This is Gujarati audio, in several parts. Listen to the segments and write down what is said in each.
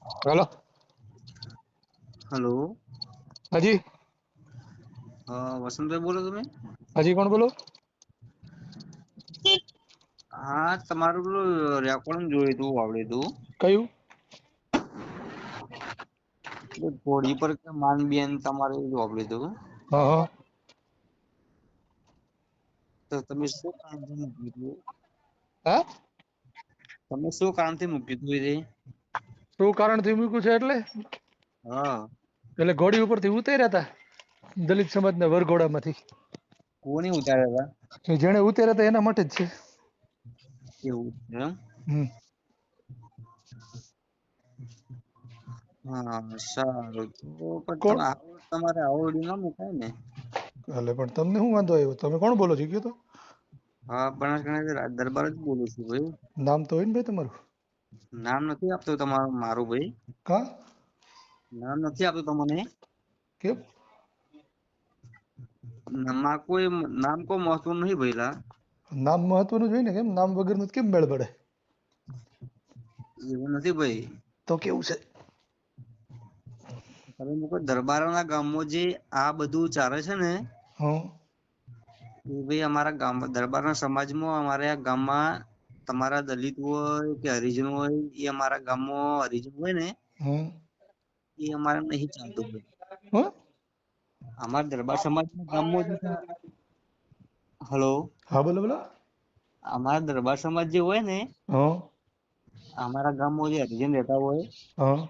हेलो। हेलो। हाँ जी। વસંતભાઈ બોલો તમે? हाँ जी, कौन बोलो? હા, તમારું પેલું રેકોર્ડિંગ જોયું હતું, આવડ્યું હતું. કયું? પેલું ઘોડી પર કે માનબેન તમારે આવડ્યું હતું. હા હા. તો તમે શું કામથી મૂક્યું હતું? હા, તમે શું કામથી મૂક્યું હતું એ? શું કારણથી મૂક્યું છે એટલે? હા. એટલે ઘોડી ઉપરથી ઉતર્યા હતા દલિત સમાજના વરઘોડામાંથી. કોની ઉતાર્યા હતા? જેણે ઉતર્યા હતા એના માટે જ છે. એવું છે એમ? હમ. હા, સારું. તો પણ કોણ? તમારે આવડ્યું ના મુકાય ને. એટલે પણ તમને શું વાંધો આવ્યો? તમે કોણ બોલો છો કયો તો? હા, બનાસકાંઠા રાજ દરબાર જ બોલું છું ભાઈ. નામ તો હોય ને ભાઈ તમારું. નામ નથી આપતો તમારું, મારું ભાઈ. કા? નામ નથી આપતો તમને. કેમ? નામ કોઈ મહત્વ નહીં ભઈલા. નામ મહત્વનું જ હોય ને. કેમ નામ વગરનું કેમ મેળ પડે? એવું નથી ભાઈ. તો કેવું છે? તમે લોકો દરબારોના ગામમાં જે આ બધું ચાલે છે ને, હા. એ ભાઈ અમારા ગામ દરબારના સમાજમાં અમારે આ ગામમાં તમારા દલિત હોય કે હરિજન હોય, એ અમારા ગામમાં હરિજન હોય ને, હમ. એ અમારે નહીં ચાલતું ભાઈ. હા. અમારા દરબાર સમાજના ગામમાં જે હલો, હા, બોલો બોલો. અમારા દરબાર સમાજ જે હોય ને, હા. અમારા ગામમાં જે હરિજન રહેતા હોય, હા.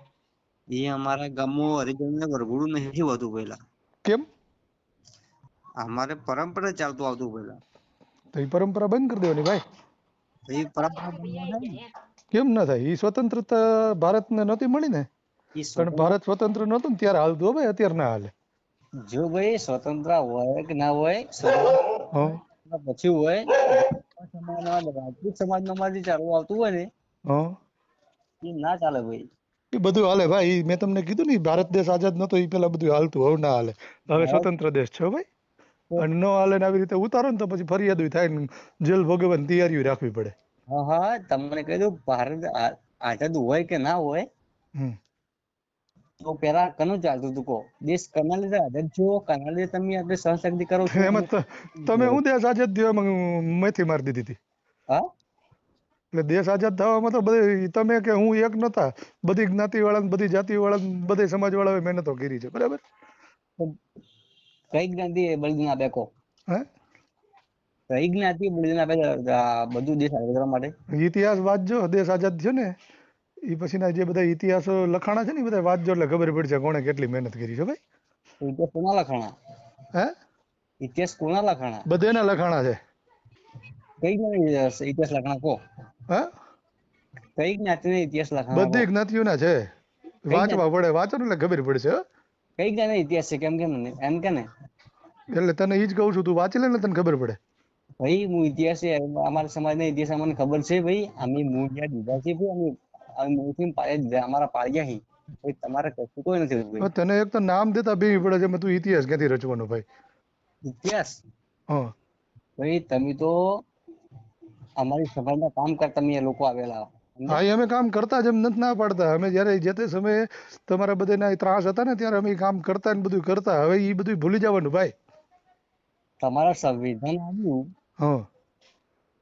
એ અમારા ગામમાં હરિજનને વરઘોડું નથી હોતું પહેલા. કેમ? અમારે પરંપરા ચાલતું આવતું પહેલા. તો એ પરંપરા બંધ કરી દેવાની ભાઈ. તો એ પરંપરા બંધ ના થાય ને. કેમ ના થાય? એ સ્વતંત્રતા ભારતને નહોતી મળી ને. એ કારણ સ્વતંત્ર ભારત સ્વતંત્ર નહોતું ને ત્યારે હાલતું. ભાઈ અત્યારે ના હાલે. જો ભાઈ સ્વતંત્ર હોય કે ના હોય, સ્વતંત્ર હા. પછી હોય, સમાજમાં રાજપૂત સમાજમાં જે ચાલુ આવતું હોય ને, હા. એ ના ચાલે ભાઈ. એ બધું હાલે ભાઈ. મેં તમને કીધું ને, ભારત દેશ આઝાદ નતો એ પેલા બધું હાલતું. હવે ના હાલે. હવે ભારત સ્વતંત્ર દેશ છે ભાઈ. તો અને ન હાલે ને આવી રીતે ઉતારો ને તો પછી ફરિયાદ થાય ને જેલ ભોગવવાની તૈયારીઓ રાખવી પડે. હા હા, તમને કહી દઉં, ભારત આઝાદ હોય કે ના હોય, હમ. તો પેલા કનું ચાલતું હતું કહો? દેશ કના લીધે આઝાદ છો? કના લીધે તમે આપણે સહશક્તિ કરો છો? એમાં તમે હું દેશ આઝાદ થયો એમાં મેથી મારી દીધી હતી. હા, એટલે દેશ આઝાદ થવામાં તો બધી તમે કે હું એક નતા, બધી જ્ઞાતિ વાળા, બધી જાતિ વાળા, બધી સમાજ વાળા મહેનતો કરી છે. બરાબર? તો કઈ જ્ઞાતિ બલિદાન આપે કહો? હે? કઈ જ્ઞાતિ બલિદાન આપે બધું દેશ આઝાદ કરવા માટે? ઇતિહાસ વાંચજો. દેશ આઝાદ થયો ને એ પછીના જે બધા ઇતિહાસો લખાણા છે ને, એ બધા વાંચજો એટલે ખબર પડશે કોણે કેટલી મહેનત કરી છે ભાઈ. તો ઇતિહાસ કોના લખાણા? હે? ઇતિહાસ કોના લખાણા? બધાના લખાણા છે. કઈ જ્ઞાતિ ઇતિહાસ લખાણા કહો? હે? કઈ જ્ઞાતિનો ઇતિહાસ લખાણા કહો? બધી જ્ઞાતિઓના છે. કઈ જ્ઞાતિ વાંચવા પડે. વાંચો ને એટલે ખબર પડશે. કઈ જ્ઞાતિનો ઇતિહાસ છે? કેમ કેમ એમ કે ને એટલે તને ઈ જ કહું છું, તું વાંચી લે ને તને ખબર પડે. ભાઈ, હું ઇતિહાસ અમારા સમાજના ઇતિહાસ અમને ખબર છે ભાઈ. અમે મૂળિયા દીધા છે ભાઈ. અમે મૂળથી અમારા પાડ્યા હી ભાઈ. તમારે કશું કોઈ નથી ભાઈ. હવે તને એક તો નામ દેતા બે પડે છે, એમાં તું ઇતિહાસ ક્યાંથી રચવાનો ભાઈ? ઇતિહાસ હા. ભાઈ, તમે તો અમારી સમાજના કામ કરતા તમે લોકો આવેલા હા, સમજ્યા? એ અમે કામ કરતા જ, એમ નથી ના પાડતા. અમે જયારે જે તે સમયે તમારા બધાના ત્રાસ હતા ને, ત્યારે અમે કામ કરતા ને બધું કરતા. હવે એ બધું ભૂલી જવાનું ભાઈ. તમારા સંવિધાન આવ્યું હા.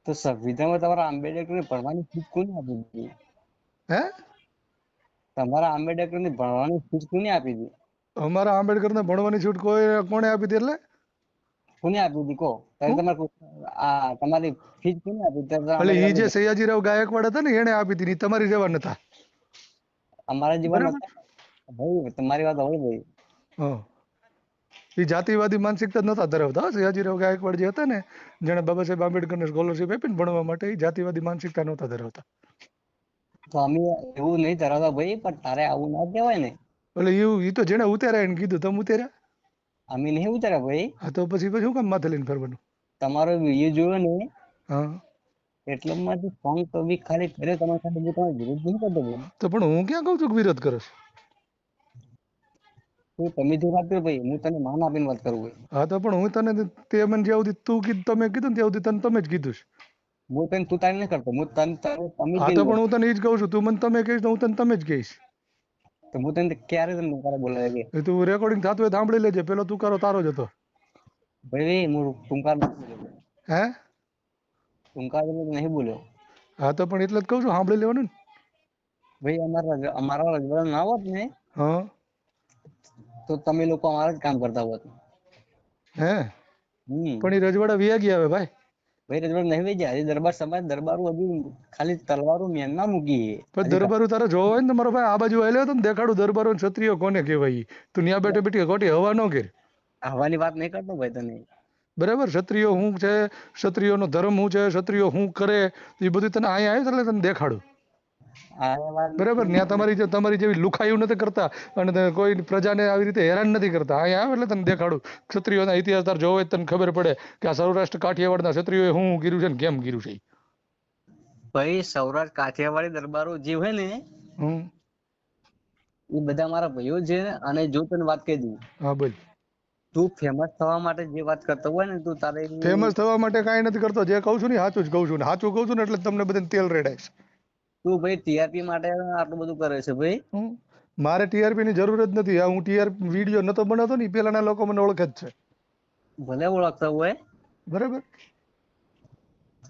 તો સંવિધાનમાં તમારા આંબેડકરને ભણવાની છૂટ કોને આપી દીધી? હે? તમારા આંબેડકરને ભણવાની છૂટ કોને આપી દીધી? અમારા આંબેડકરને ભણવાની છૂટ કોણે આપી હતી એટલે? કોને આપી દીધી કહો? ત્યારે હું? તમારી ફીસ કોને આપી દીધી? એટલે એ જે આંબેડકર સયાજીરાવ ગાયકવાડ હતા ને, એને આપી હતી. ઈ તમારી જેવા નતા. અમારા જીવન બરાબર? ભાઈ, તમારી વાત હોય ભાઈ. હા. એ જાતિવાદી માનસિકતા નતા ધરાવતા. સયાજીરાવ ગાયકવાડ જે હતા ને, જેણે બાબા સાહેબ આંબેડકરને સ્કોલરશિપ આપીને ભણવા માટે, એ જાતિવાદી માનસિકતા નતા ધરાવતા. તો અમે એવું નહીં ધરાવતા ભાઈ, પણ તારે આવું ના કહેવાય ને. એટલે એવું એ તો જેને ઉતાર્યા એને કીધું, તમે ઉતાર્યા? અમે નહીં ઉતાર્યા ભાઈ. હા, તો પછી શું કામ માથે લઈને ફરવાનું? તમારો વિડીયો જોયો ને, હા. એટલે માંથી ફોન તો બી ખાલી કર્યો તમારી સાથે, હું તમારો વિરોધ નહીં કરતો ભાઈ. તો પણ હું ક્યાં કહું છું કે વિરોધ કરો છો? તો તમે જો વાત કરો ભાઈ, હું તને માન આપીને વાત કરું ભાઈ. હા, તો પણ હું તને તે મને જ્યાં સુધી તું કીધું, તમે કીધું ને ત્યાં સુધી તને તમે જ કીધું છે. હું તને તું તારી નહીં કરતો, હું તને તમે હા, જ તો કહીશ. પણ હું તને એ જ કહું છું. તું મને તમે કહીશ તો હું તને તમે જ કહીશ. તો હું તને ક્યારે તને તુંકારો બોલાવે કે એ તું રેકોર્ડિંગ થતું હોય તો સાંભળી લેજે. પેલો તુકારો તારો જ હતો. ભાઈ હું તુંકાર નથી બોલ્યો, હે? તુંકાર નહીં બોલ્યો. હા તો પણ એટલે જ કહું છું, સાંભળી લેવાનું ને. ભાઈ અમારા રજવાડા ના હોત ને હા. તો તમે લોકો અમારા જ કામ કરતા હોત. હે? હમ પણ એ રજવાડા વ્યા ગયા હવે ભાઈ. ભાઈ રજવાડા નહીં વેચ્યા. હજી દરબાર સમાજ દરબારો હજુ ખાલી તલવારો મેનમાં મૂકી છે. પણ હજી દરબારો તારે જોવા હોય ને તો મારો ભાઈ આ બાજુ આવેલો હતો ને, દેખાડું દરબારો ને ક્ષત્રિયો કોને કહેવાય ઈ. તું ન્યા બેઠે બેઠી ખોટી હવા ન કર. હવાની વાત નહીં કરતો ભાઈ તને. બરાબર? ક્ષત્રિયો શું છે, ક્ષત્રિયોનો ધર્મ શું છે, ક્ષત્રિયો શું કરે, એ બધું તને અહીંયા આવ્યું એટલે તને દેખાડું. આ વાત બરાબર? ત્યાં તમારી જેવી લુખાયું નથી કરતા અને કોઈ પ્રજાને આવી રીતે હેરાન નથી કરતા. અહીંયા આવે એટલે તને દેખાડું. ક્ષત્રિયોના ઇતિહાસ તાર જોવો હોય તો તને ખબર પડે કે આ સૌરાષ્ટ્ર કાઠિયાવાડના ક્ષત્રિયોએ શું કર્યું છે ને કેમ કર્યું છે. ભાઈ સૌરાષ્ટ્ર કાઠિયાવાડી દરબારો જે હોય ને હમ. એ બધા મારા ભાઈઓ છે. અને જો તને વાત કહી દઉં, હા બોલ. તું ફેમસ થવા માટે જે વાત કરતો હોય ને તું તારે ફેમસ થવા માટે કાંઈ નથી કરતો. જે કહું છું ને સાચું જ કહું છું. ને સાચું કહું છું ને એટલે તમને બધાને તેલ રેડાય છે. તું ભાઈ ટીઆરપી માટે આટલું બધું કરે છે ભાઈ. મારે ટીઆરપી ની જરૂર જ નથી. હું ટીઆરપી વિડીયો નતો બનાવતો ને પેલાના લોકો મને ઓળખે જ છે. ભલે ઓળખતા હોય. બરાબર?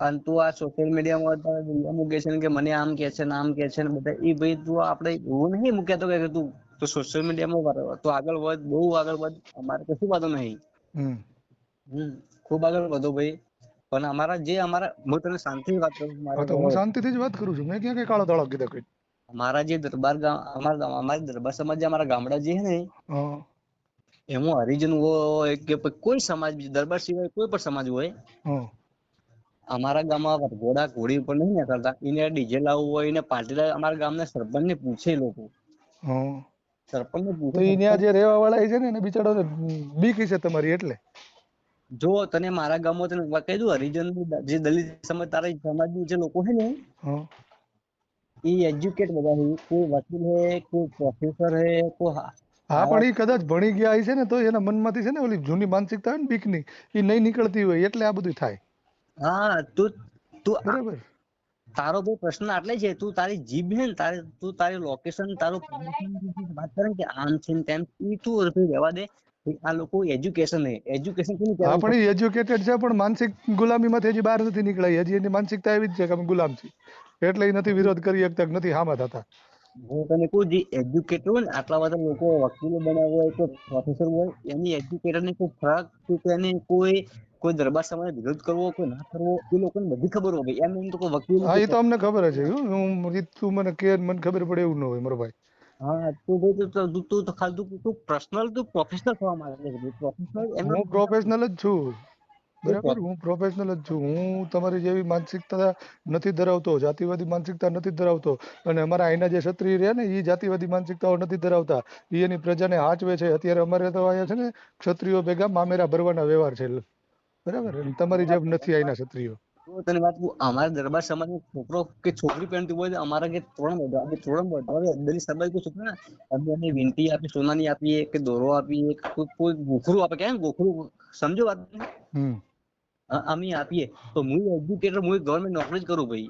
અને તું આ સોશિયલ મીડિયામાં મૂકે છે ને કે મને આમ કે છે ને આમ કે છે ને બધા એ ભાઈ તું આપણે એવું નહીં મૂક્યા તો કે તું તો સોશિયલ મીડિયામાં તો આગળ વધ, બહુ આગળ વધ. અમારે કશું વાંધો નહીં. ખૂબ આગળ વધો ભાઈ. પણ અમારા હું તને શાંતિથી વાત કરું છું. હા તો હું શાંતિથી જ વાત કરું છું. મેં ક્યાં કઈ કાળો દાડો કીધો કોઈ. અમારા જે દરબાર અમારી દરબાર સમાજ જે અમારા ગામડા જે છે ને એમાં હરિજન હોય કે કોઈ સમાજ દરબાર સિવાય કોઈ પણ સમાજ હોય, અમારા ગામમાં ઘોડા ઘોડી ઉપર નહીં નીકળતા. એને ડીજે લાવવું હોય એને પાર્ટી અમારા ગામના સરપંચ ને પૂછે લોકો. સરપંચ ને પૂછે. તો અહીંયા જે રહેવા વાળા છે ને એને બિચારાને બીક છે તમારી એટલે. જો તને મારા ગામમાં તને કહી દઉં, હરિજન જે દલિત સમાજ તારા સમાજની જે લોકો છે ને એ એજ્યુકેટ બધા છે. કોઈ વકીલ હે, કોઈ પ્રોફેસર હે, કોઈ હા પણ એ કદાચ ભણી ગયા છે ને તો એના મનમાંથી છે ને ઓલી જૂની માનસિકતા હોય ને બીકની એ નહીં નીકળતી હોય એટલે આ બધું થાય. હા તું બરાબર. તારો ભાઈ પ્રશ્ન આટલે છે. તું તારી જીભ છે ને તું તારી લોકેશન તારું વાત કરે કે આમ છે ને તેમ તું રહેવા દે. આ લોકો એજ્યુકેશન હે. એજ્યુકેશન કોને કહેવાય? હા પણ એ એજ્યુકેટેડ છે પણ માનસિક ગુલામીમાંથી હજી બહાર નથી નીકળ્યા. હજી એની માનસિકતા એવી જ છે કે અમે ગુલામ છીએ એટલે એ નથી વિરોધ કરી શકતા, નથી હામા થતા. હું તને કહું જે એજ્યુકેટેડ હોય ને આટલા બધા લોકો વકીલો બનાવ્યા હોય, કોઈ પ્રોફેસર હોય, એની એજ્યુકેટેડ ને કોઈ ફરક કે એને કોઈ દરબાર સમાજ વિરોધ કરવો કોઈ ના કરવો એ લોકોને બધી ખબર હોય. એમ તો કોઈ વકીલ હા એ તો અમને ખબર જ છે. તું મને કે મને ખબર પડે એવું ન હોય મારો ભાઈ. હા તું ભાઈ તું તો ખાલી તું પર્સનલ તું પ્રોફેશનલ થવા માંગે છે. પ્રોફેશનલ હું પ્રોફેશનલ જ છું. બરાબર? હું પ્રોફેશનલ જ છું. હું તમારી જેવી માનસિકતા નથી ધરાવતો, જાતિવાદી માનસિકતા નથી ધરાવતો. અને અમારા અહીંના જે ક્ષત્રિય રહ્યા ને એ જાતિવાદી માનસિકતાઓ નથી ધરાવતા. એ એની પ્રજાને હાચવે છે. અત્યારે અમારે તો અહીંયા છે ને ક્ષત્રિયો ભેગા મામેરા ભરવાના વ્યવહાર છે. બરાબર? તમારી જેમ નથી અહીંના ક્ષત્રિયો. તને વાત કહું, અમારા દરબાર સમાજ છોકરો કે છોકરી પહેરતી હોય અમારા કે તોરણ દલિત સમાજ કે છોકરા અમે એને વીંટી આપી, સોનાની આપીએ કે દોરો આપીએ, કોઈ ગોખરું આપે. કેમ ગોખરું સમજો વાત? અમે આપીએ તો હું એજ્યુકેટેડ, હું ગવર્મેન્ટ નોકરી જ કરું ભાઈ.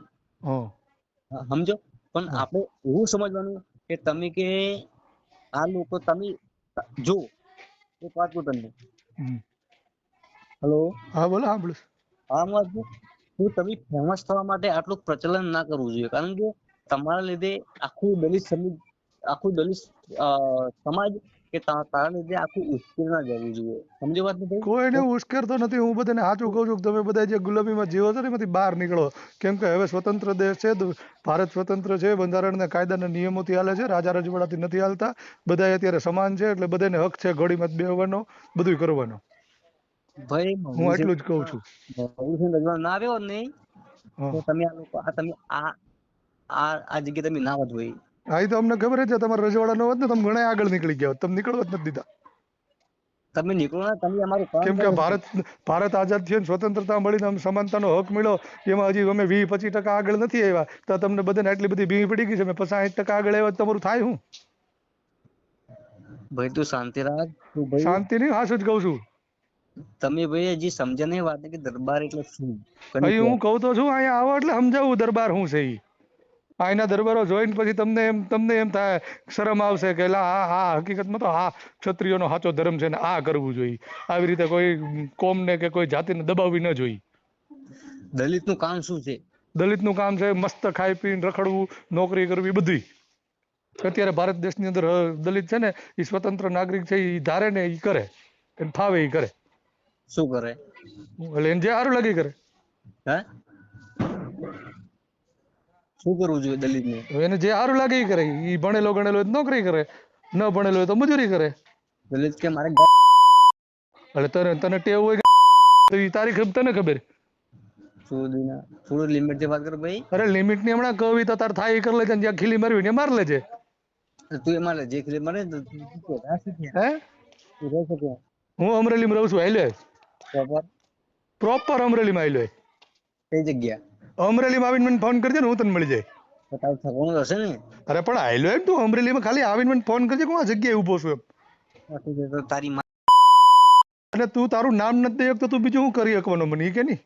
સમજો? પણ આપણે એવું સમજવાનું કે તમે કે આ લોકો તમે જો એક વાત કહું તમને. હેલો? હા બોલો. સાંભળું. આમ વાત હું તમે ફેમસ થવા માટે આટલું પ્રચલન ના કરવું જોઈએ. કારણ કે તમારા લીધે આખું દલિત સમાજ કે તારા લીધે આખું ઉશ્કેર ના જવું જોઈએ. સમજો વાત ને ભાઈ? કોઈને ઉશ્કેરતો નથી. હું બધાને સાચું કહું છું કે તમે બધા જે ગુલામીમાં જીવો છો ને એમાંથી બહાર નીકળો. કેમ કે હવે સ્વતંત્ર દેશ છે, ભારત સ્વતંત્ર છે, બંધારણના કાયદાના નિયમોથી હાલે છે, રાજા રજવાડાથી નથી હાલતા. બધા અત્યારે સમાન છે એટલે બધાને હક છે ઘોડીમાં બેહવાનો, બધું કરવાનો. ભાઈ હું એટલું જ કહું છું. ના આવ્યો નહીં તો તમે આ લોકો તમે આ જગ્યાએ તમે ના વધ ભાઈ. હા એ તો અમને ખબર છે. તમારા રજવાડા નો હોત ને તમે ઘણા આગળ નીકળી ગયા હોત. તમે નીકળવા જ નથી દીધા. તમે નીકળો ને તમે અમારું કામ કેમ કે ભારત આઝાદ થયો, સ્વતંત્રતા મળીને અમને સમાનતાનો હક મળ્યો, એમાં હજી અમે 20-25% આગળ નથી આવ્યા તો તમને બધાને આટલી બધી ભીંગ પડી ગઈ છે. 65% આગળ આવ્યા તમારું થાય શું? ભાઈ તું શાંતિ રાખ. શાંતિ નહીં, હાસું જ કહું છું. તમે ભાઈ હજી સમજ્યા નહીં વાત કે દરબાર એટલે શું? અહીં હું કહું તો છું અહીંયા આવો એટલે સમજાવું દરબાર શું છે. આઈના દરબારો જોઈને પછી તમને એમ થાય, શરમ આવશે કે લા આ હકીકતમાં તો આ ક્ષત્રિયોનો સાચો ધર્મ છે ને આ કરવું જોઈએ. આવી રીતે કોઈ કોમને કે કોઈ જાતિને દબાવવી ન જોઈએ. દલિતનું કામ શું છે? દલિતનું કામ છે મસ્ત ખાઈ પીને રખડવું, નોકરી કરવી, બધી. અત્યારે ભારત દેશની અંદર દલિત છે ને એ સ્વતંત્ર નાગરિક છે, એ ધારે ને એ કરે, એને ફાવે એ કરે. શું કરે? એટલે એને જે સારું લાગે એ કરે. હે શું કરવું જોઈએ દલિતને? હવે એને જે સારું લાગે એ કરે. એ ભણેલો ગણેલો હોય તો નોકરી કરે, ન ભણેલો હોય તો મજૂરી કરે. દલિત કે મારે એટલે તને ટેવ હોય તો એ તારી તને ખબર. થોડું લિમિટ થી વાત કર ભાઈ. અરે લિમિટ ની હમણાં કવિ તો તાર થાય એ કરી લેજે, જ્યાં ખીલી મારવી ને માર લેજે. તું એમાં લે જે ખીલી મારે ને હે તું રહી શકે હું અમરેલીમાં રહું છું. હાલ્યો પ્રોપર પ્રોપર અમરેલીમાં હાલ્યો. કઈ જગ્યા? અમરેલીમાં આવીને મને ફોન કરજે ને હું તને મળી જાય. તો તારું થવાનું હશે ને? અરે પણ હાલ્યો એમ તું અમરેલીમાં ખાલી આવીને મને ફોન કરજે કે હું આ જગ્યાએ ઊભો છું એમ. તો તારી અને તું તારું નામ નથી દઈ શકતો, તું બીજું શું કરી શકવાનો મને એ કે નહીં?